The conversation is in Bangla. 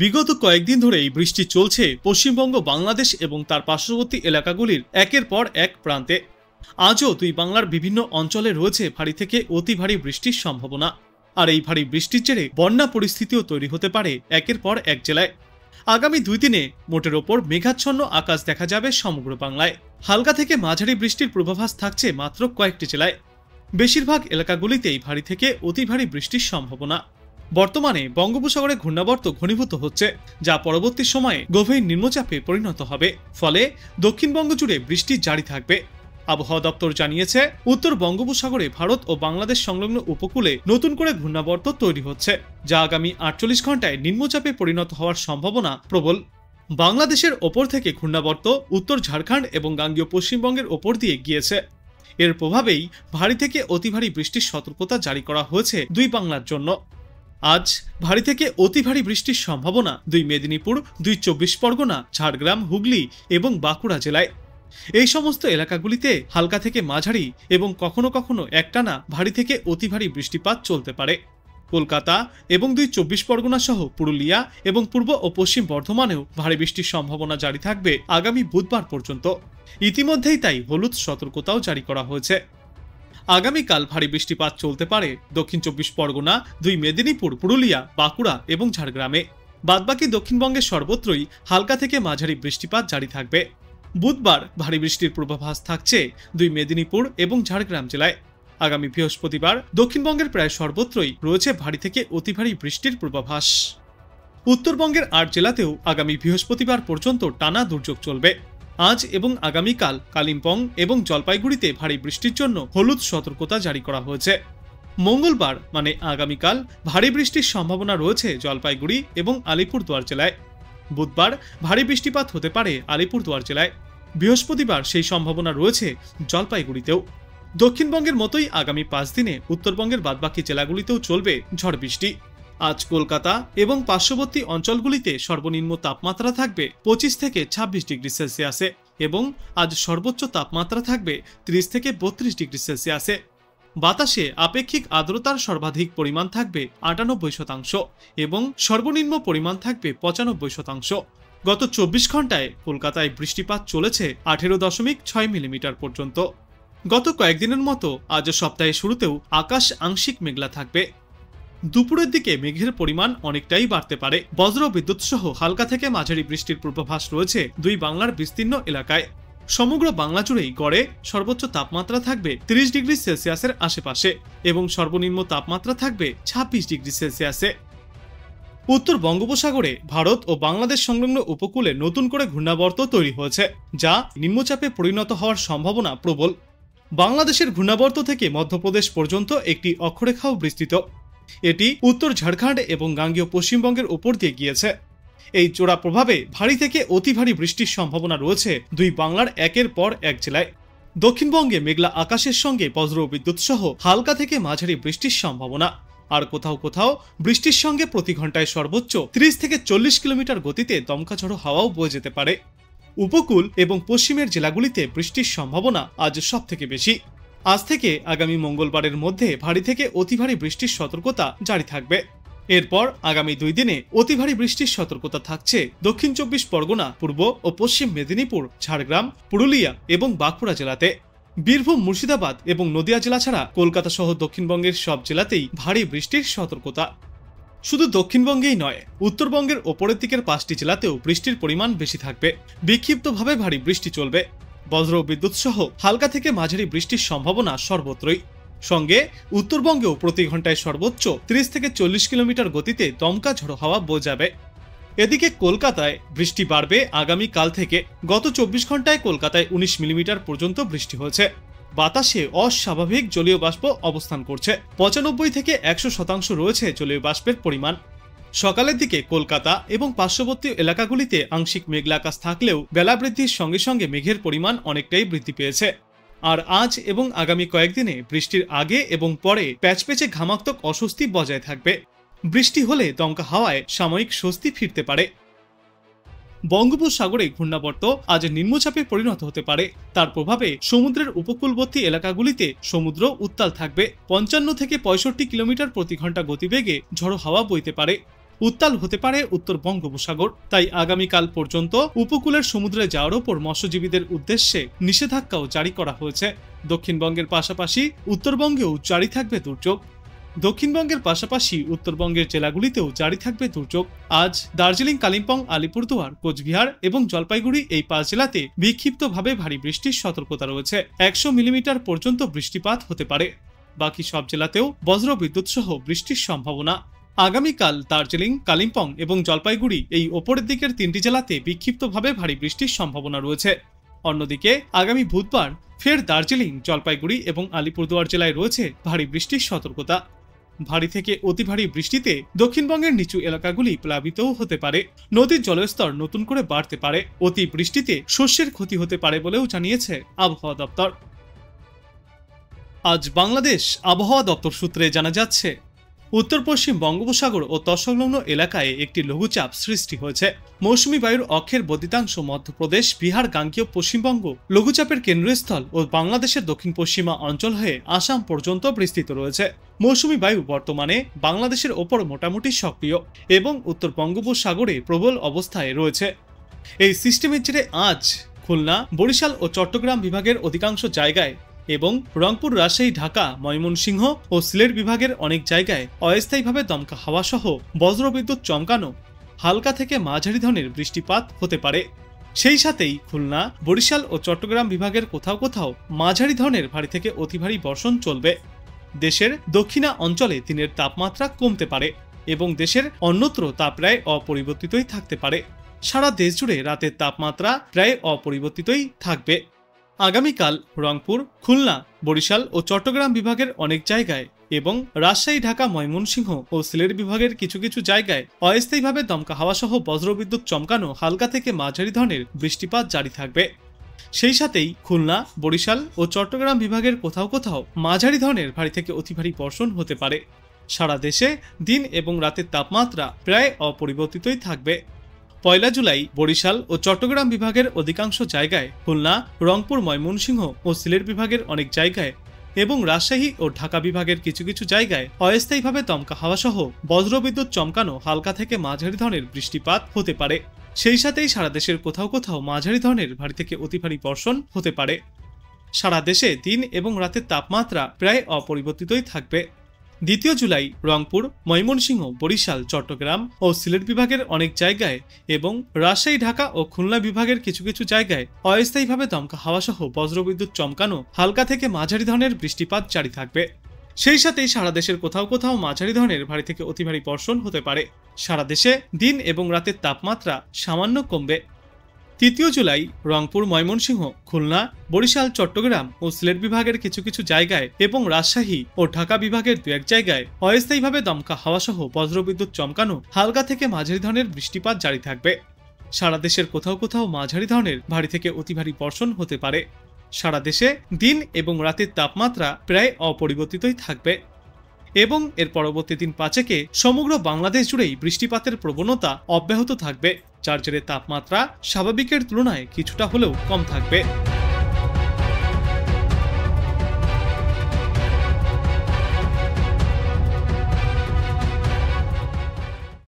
বিগত কয়েকদিন ধরেই বৃষ্টি চলছে পশ্চিমবঙ্গ, বাংলাদেশ এবং তার পার্শ্ববর্তী এলাকাগুলির একের পর এক প্রান্তে। আজও দুই বাংলার বিভিন্ন অঞ্চলে রয়েছে ভারী থেকে অতি ভারী বৃষ্টির সম্ভাবনা। আর এই ভারী বৃষ্টির জেরে বন্যা পরিস্থিতিও তৈরি হতে পারে একের পর এক জেলায়। আগামী 2 দিনে মোটের ওপর মেঘাচ্ছন্ন আকাশ দেখা যাবে সমগ্র বাংলায়। হালকা থেকে মাঝারি বৃষ্টির পূর্বাভাস থাকছে মাত্র কয়েকটি জেলায়। বেশিরভাগ এলাকাগুলিতেই ভারী থেকে অতি ভারী বৃষ্টির সম্ভাবনা। বর্তমানে বঙ্গোপসাগরে ঘূর্ণাবর্ত ঘনীভূত হচ্ছে, যা পরবর্তী সময়ে গভীর নিম্নচাপে পরিণত হবে। ফলে দক্ষিণবঙ্গ জুড়ে বৃষ্টি জারি থাকবে। আবহাওয়া দপ্তর জানিয়েছে, উত্তর বঙ্গোপসাগরে ভারত ও বাংলাদেশ সংলগ্ন উপকূলে নতুন করে ঘূর্ণাবর্ত তৈরি হচ্ছে, যা আগামী 48 ঘন্টায় নিম্নচাপে পরিণত হওয়ার সম্ভাবনা প্রবল। বাংলাদেশের ওপর থেকে ঘূর্ণাবর্ত উত্তর ঝাড়খণ্ড এবং গাঙ্গেয় পশ্চিমবঙ্গের ওপর দিয়ে গিয়েছে। এর প্রভাবেই ভারী থেকে অতি ভারী বৃষ্টির সতর্কতা জারি করা হয়েছে দুই বাংলার জন্য। আজ ভারী থেকে অতি ভারী বৃষ্টির সম্ভাবনা 2 মেদিনীপুর, 2 চব্বিশ পরগনা, ঝাড়গ্রাম, হুগলি এবং বাঁকুড়া জেলায়। এই সমস্ত এলাকাগুলিতে হালকা থেকে মাঝারি এবং কখনো কখনো একটানা ভারী থেকে অতি ভারী বৃষ্টিপাত চলতে পারে। কলকাতা এবং 2 চব্বিশ পরগনা সহ পুরুলিয়া এবং পূর্ব ও পশ্চিম বর্ধমানেও ভারী বৃষ্টির সম্ভাবনা জারি থাকবে আগামী বুধবার পর্যন্ত। ইতিমধ্যেই তাই হলুদ সতর্কতাও জারি করা হয়েছে। আগামীকাল ভারী বৃষ্টিপাত চলতে পারে দক্ষিণ চব্বিশ পরগনা, 2 মেদিনীপুর, পুরুলিয়া, বাঁকুড়া এবং ঝাড়গ্রামে। বাদবাকি দক্ষিণবঙ্গের সর্বত্রই হালকা থেকে মাঝারি বৃষ্টিপাত জারি থাকবে। বুধবার ভারী বৃষ্টির পূর্বাভাস থাকছে 2 মেদিনীপুর এবং ঝাড়গ্রাম জেলায়। আগামী বৃহস্পতিবার দক্ষিণবঙ্গের প্রায় সর্বত্রই রয়েছে ভারী থেকে অতি ভারী বৃষ্টির পূর্বাভাস। উত্তরবঙ্গের 8 জেলাতেও আগামী বৃহস্পতিবার পর্যন্ত টানা দুর্যোগ চলবে। আজ এবং আগামীকাল কালিম্পং এবং জলপাইগুড়িতে ভারী বৃষ্টির জন্য হলুদ সতর্কতা জারি করা হয়েছে। মঙ্গলবার মানে আগামীকাল ভারী বৃষ্টির সম্ভাবনা রয়েছে জলপাইগুড়ি এবং আলিপুরদুয়ার জেলায়। বুধবার ভারী বৃষ্টিপাত হতে পারে আলিপুরদুয়ার জেলায়। বৃহস্পতিবার সেই সম্ভাবনা রয়েছে জলপাইগুড়িতেও। দক্ষিণবঙ্গের মতোই আগামী 5 দিনে উত্তরবঙ্গের বাদবাকি জেলাগুলিতেও চলবে ঝড় বৃষ্টি। আজ কলকাতা এবং পার্শ্ববর্তী অঞ্চলগুলিতে সর্বনিম্ন তাপমাত্রা থাকবে 25 থেকে 26 ডিগ্রি সেলসিয়াসে এবং আজ সর্বোচ্চ তাপমাত্রা থাকবে 30 থেকে 32 ডিগ্রি সেলসিয়াসে। বাতাসে আপেক্ষিক আর্দ্রতার সর্বাধিক পরিমাণ থাকবে 98% এবং সর্বনিম্ন পরিমাণ থাকবে 95%। গত 24 ঘন্টায় কলকাতায় বৃষ্টিপাত চলেছে 18.6 মিলিমিটার পর্যন্ত। গত কয়েকদিনের মতো আজ সপ্তাহের শুরুতেও আকাশ আংশিক মেঘলা থাকবে। দুপুরের দিকে মেঘের পরিমাণ অনেকটাই বাড়তে পারে। বজ্র বিদ্যুৎ সহ হালকা থেকে মাঝারি বৃষ্টির পূর্বাভাস রয়েছে দুই বাংলার বিস্তীর্ণ এলাকায়। সমগ্র বাংলা জুড়েই গড়ে সর্বোচ্চ তাপমাত্রা থাকবে 30 ডিগ্রি সেলসিয়াসের আশেপাশে এবং সর্বনিম্ন তাপমাত্রা থাকবে 26 ডিগ্রি সেলসিয়াসে। উত্তর বঙ্গোপসাগরে ভারত ও বাংলাদেশ সংলগ্ন উপকূলে নতুন করে ঘূর্ণাবর্ত তৈরি হয়েছে, যা নিম্নচাপে পরিণত হওয়ার সম্ভাবনা প্রবল। বাংলাদেশের ঘূর্ণাবর্ত থেকে মধ্যপ্রদেশ পর্যন্ত একটি অক্ষরেখাও বিস্তৃত। এটি উত্তর ঝাড়খণ্ড এবং গাঙ্গেয় পশ্চিমবঙ্গের উপর দিয়ে গিয়েছে। এই জোড়া প্রভাবে ভারী থেকে অতি ভারী বৃষ্টির সম্ভাবনা রয়েছে দুই বাংলার একের পর এক জেলায়। দক্ষিণবঙ্গে মেঘলা আকাশের সঙ্গে বজ্র বিদ্যুৎ সহ হালকা থেকে মাঝারি বৃষ্টির সম্ভাবনা। আর কোথাও কোথাও বৃষ্টির সঙ্গে প্রতি ঘন্টায় সর্বোচ্চ 30 থেকে 40 কিলোমিটার গতিতে দমকা ঝড়ো হাওয়াও বয়ে যেতে পারে। উপকূল এবং পশ্চিমের জেলাগুলিতে বৃষ্টির সম্ভাবনা আজ সব থেকে বেশি। আজ থেকে আগামী মঙ্গলবারের মধ্যে ভারী থেকে অতি ভারী বৃষ্টির সতর্কতা জারি থাকবে। এরপর আগামী 2 দিনে অতি ভারী বৃষ্টির সতর্কতা থাকছে দক্ষিণ চব্বিশ পরগনা, পূর্ব ও পশ্চিম মেদিনীপুর, ঝাড়গ্রাম, পুরুলিয়া এবং বাঁকুড়া জেলাতে। বীরভূম, মুর্শিদাবাদ এবং নদিয়া জেলা ছাড়া কলকাতা সহ দক্ষিণবঙ্গের সব জেলাতেই ভারী বৃষ্টির সতর্কতা। শুধু দক্ষিণবঙ্গেই নয়, উত্তরবঙ্গের ওপরের দিকের 5টি জেলাতেও বৃষ্টির পরিমাণ বেশি থাকবে। বিক্ষিপ্তভাবে ভারী বৃষ্টি চলবে। বজ্র বিদ্যুৎ সহ হালকা থেকে মাঝারি বৃষ্টির সম্ভাবনা সর্বত্রই। সঙ্গে উত্তরবঙ্গেও প্রতি ঘন্টায় সর্বোচ্চ 30 থেকে 40 কিলোমিটার গতিতে দমকা ঝড়ো হাওয়া বয়ে যাবে। এদিকে কলকাতায় বৃষ্টি বাড়বে আগামী কাল থেকে। গত 24 ঘন্টায় কলকাতায় 19 মিলিমিটার পর্যন্ত বৃষ্টি হয়েছে। বাতাসে অস্বাভাবিক জলীয় বাষ্প অবস্থান করছে। 95 থেকে 100% রয়েছে জলীয় বাষ্পের পরিমাণ। সকালের দিকে কলকাতা এবং পার্শ্ববর্তী এলাকাগুলিতে আংশিক মেঘলা আকাশ থাকলেও বেলা বৃদ্ধির সঙ্গে সঙ্গে মেঘের পরিমাণ অনেকটাই বৃদ্ধি পেয়েছে। আর আজ এবং আগামী কয়েকদিনে বৃষ্টির আগে এবং পরে প্যাচপ্যাচে ঘামাক্তক অস্বস্তি বজায় থাকবে। বৃষ্টি হলে দমকা হাওয়ায় সাময়িক স্বস্তি ফিরতে পারে। বঙ্গোপসাগরে ঘূর্ণাবর্ত আজ নিম্নচাপে পরিণত হতে পারে। তার প্রভাবে সমুদ্রের উপকূলবর্তী এলাকাগুলিতে সমুদ্র উত্তাল থাকবে। 55 থেকে 65 কিলোমিটার প্রতি ঘন্টা গতিবেগে ঝড়ো হাওয়া বইতে পারে। উত্তাল হতে পারে উত্তর বঙ্গোপসাগর। তাই আগামীকাল পর্যন্ত উপকূলের সমুদ্রে যাওয়ার ওপর মৎস্যজীবীদের উদ্দেশ্যে নিষেধাজ্ঞাও জারি করা হয়েছে। দক্ষিণবঙ্গের পাশাপাশি উত্তরবঙ্গেও জারি থাকবে দুর্যোগ। দক্ষিণবঙ্গের পাশাপাশি উত্তরবঙ্গের জেলাগুলিতেও জারি থাকবে দুর্যোগ। আজ দার্জিলিং, কালিম্পং, আলিপুরদুয়ার, কোচবিহার এবং জলপাইগুড়ি এই 5 জেলাতে বিক্ষিপ্তভাবে ভারী বৃষ্টির সতর্কতা রয়েছে। 100 মিলিমিটার পর্যন্ত বৃষ্টিপাত হতে পারে। বাকি সব জেলাতেও বজ্রবিদ্যুৎ সহ বৃষ্টির সম্ভাবনা। আগামীকাল দার্জিলিং, কালিম্পং এবং জলপাইগুড়ি এই ওপরের দিকের 3টি জেলাতে বিক্ষিপ্তভাবে ভারী বৃষ্টির সম্ভাবনা রয়েছে। অন্যদিকে আগামী বুধবার ফের দার্জিলিং, জলপাইগুড়ি এবং আলিপুরদুয়ার জেলায় রয়েছে ভারী বৃষ্টির সতর্কতা। ভারী থেকে অতি ভারী বৃষ্টিতে দক্ষিণবঙ্গের নিচু এলাকাগুলি প্লাবিতও হতে পারে। নদীর জলস্তর নতুন করে বাড়তে পারে। অতি বৃষ্টিতে শস্যের ক্ষতি হতে পারে বলেও জানিয়েছে আবহাওয়া দপ্তর। আজ বাংলাদেশ আবহাওয়া দপ্তর সূত্রে জানা যাচ্ছে, উত্তর পশ্চিম বঙ্গোপসাগর ও তৎসংলগ্ন এলাকায় একটি লঘুচাপ সৃষ্টি হয়েছে। মৌসুমী বায়ুর অক্ষের বর্ধিতাংশ মধ্যপ্রদেশ, বিহার, গাঙ্গেয় পশ্চিমবঙ্গ, লঘুচাপের কেন্দ্রস্থল ও বাংলাদেশের দক্ষিণ পশ্চিমা অঞ্চল হয়ে আসাম পর্যন্ত বিস্তৃত রয়েছে। মৌসুমী বায়ু বর্তমানে বাংলাদেশের ওপর মোটামুটি সক্রিয় এবং উত্তর বঙ্গোপসাগরে প্রবল অবস্থায় রয়েছে। এই সিস্টেমের জেরে আজ খুলনা, বরিশাল ও চট্টগ্রাম বিভাগের অধিকাংশ জায়গায় এবং রংপুর, রাজশাহী, ঢাকা, ময়মনসিংহ ও সিলেট বিভাগের অনেক জায়গায় অস্থায়ীভাবে দমকা হাওয়া সহ বজ্রবিদ্যুৎ চমকানো হালকা থেকে মাঝারি ধরনের বৃষ্টিপাত হতে পারে। সেই সাথেই খুলনা, বরিশাল ও চট্টগ্রাম বিভাগের কোথাও কোথাও মাঝারি ধরনের ভারী থেকে অতি ভারী বর্ষণ চলবে। দেশের দক্ষিণা অঞ্চলে দিনের তাপমাত্রা কমতে পারে এবং দেশের অন্যত্র তা প্রায় অপরিবর্তিতই থাকতে পারে। সারা দেশ জুড়ে রাতের তাপমাত্রা প্রায় অপরিবর্তিতই থাকবে। আগামীকাল রংপুর, খুলনা, বরিশাল ও চট্টগ্রাম বিভাগের অনেক জায়গায় এবং রাজশাহী, ঢাকা, ময়মনসিংহ ও সিলেট বিভাগের কিছু কিছু জায়গায় অস্থায়ীভাবে দমকা হাওয়া সহ বজ্রবিদ্যুৎ চমকানো হালকা থেকে মাঝারি ধরনের বৃষ্টিপাত জারি থাকবে। সেই সাথেই খুলনা, বরিশাল ও চট্টগ্রাম বিভাগের কোথাও কোথাও মাঝারি ধরনের ভারী থেকে অতি ভারী বর্ষণ হতে পারে। সারা দেশে দিন এবং রাতের তাপমাত্রা প্রায় অপরিবর্তিতই থাকবে। 1 জুলাই বরিশাল ও চট্টগ্রাম বিভাগের অধিকাংশ জায়গায়, খুলনা, রংপুর, ময়মনসিংহ ও সিলেট বিভাগের অনেক জায়গায় এবং রাজশাহী ও ঢাকা বিভাগের কিছু কিছু জায়গায় অস্থায়ীভাবে দমকা হাওয়া সহ বজ্রবিদ্যুৎ চমকানো হালকা থেকে মাঝারি ধরনের বৃষ্টিপাত হতে পারে। সেই সাথেই সারা দেশের কোথাও কোথাও মাঝারি ধরনের ভারী থেকে অতি ভারী বর্ষণ হতে পারে। সারা দেশে দিন এবং রাতের তাপমাত্রা প্রায় অপরিবর্তিতই থাকবে। 2 জুলাই রংপুর, ময়মনসিংহ, বরিশাল, চট্টগ্রাম ও সিলেট বিভাগের অনেক জায়গায় এবং রাজশাহী, ঢাকা ও খুলনা বিভাগের কিছু কিছু জায়গায় অস্থায়ীভাবে দমকা হাওয়া সহ বজ্রবিদ্যুৎ চমকানো হালকা থেকে মাঝারি ধরনের বৃষ্টিপাত জারি থাকবে। সেই সাথেই সারা দেশের কোথাও কোথাও মাঝারি ধরনের ভারী থেকে অতি ভারী বর্ষণ হতে পারে। সারা দেশে দিন এবং রাতের তাপমাত্রা সামান্য কমবে। 3 জুলাই রংপুর, ময়মনসিংহ, খুলনা, বরিশাল, চট্টগ্রাম ও সিলেট বিভাগের কিছু কিছু জায়গায় এবং রাজশাহী ও ঢাকা বিভাগের 2-1 জায়গায় অস্থায়ীভাবে দমকা হাওয়া সহ বজ্রবিদ্যুৎ চমকানো হালকা থেকে মাঝারি ধরনের বৃষ্টিপাত জারি থাকবে। সারা দেশের কোথাও কোথাও মাঝারি ধরনের ভারী থেকে অতি ভারী বর্ষণ হতে পারে। সারা দেশে দিন এবং রাতের তাপমাত্রা প্রায় অপরিবর্তিতই থাকবে এবং এর পরবর্তী দিন 5-এ সমগ্র বাংলাদেশ জুড়েই বৃষ্টিপাতের প্রবণতা অব্যাহত থাকবে, যার জেরে তাপমাত্রা স্বাভাবিকের তুলনায় কিছুটা হলেও কম থাকবে।